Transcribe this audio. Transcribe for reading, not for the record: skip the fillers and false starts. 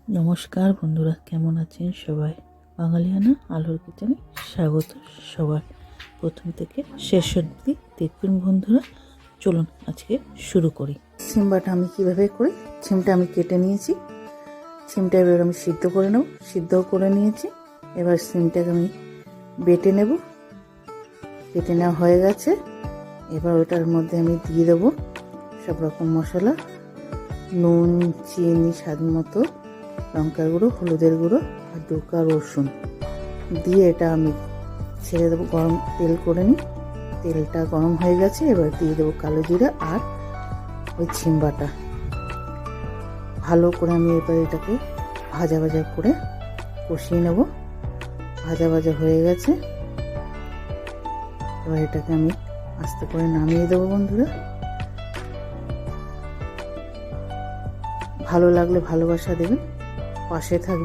নমস্কার বন্ধুরা, কেমন আছেন সবাই? বাঙালিয়ানা আলোর কিচেনে স্বাগত সবার। প্রথম থেকে শেষ অবধি দেখবেন বন্ধুরা। চলুন আজকে শুরু করি। সিম বাটা আমি কীভাবে করি, সিমটা আমি কেটে নিয়েছি। সিমটা এবার আমি সিদ্ধ করে নেব, সিদ্ধও করে নিয়েছি। এবার সিমটাকে আমি বেটে নেব। বেটে নেওয়া হয়ে গেছে। এবার ওটার মধ্যে আমি দিয়ে দেবো সব রকম মশলা, নুন, চিনি স্বাদ মতো, লঙ্কার গুঁড়ো, হলুদের গুঁড়ো আর 2 কোয়া রসুন দিয়ে এটা আমি ছেড়ে দেবো। গরম তেল করে নিই। তেলটা গরম হয়ে গেছে। এবার দিয়ে দেবো কালো জিরা আর ওই সিম বাটা। ভালো করে আমি এবার এটাকে ভাজা ভাজা করে কষিয়ে নেব। ভাজা ভাজা হয়ে গেছে। এবার এটাকে আমি আস্তে করে নামিয়ে দেবো বন্ধুরা। ভালো লাগলে ভালোবাসা দেবেন, পাশে থাকবেন।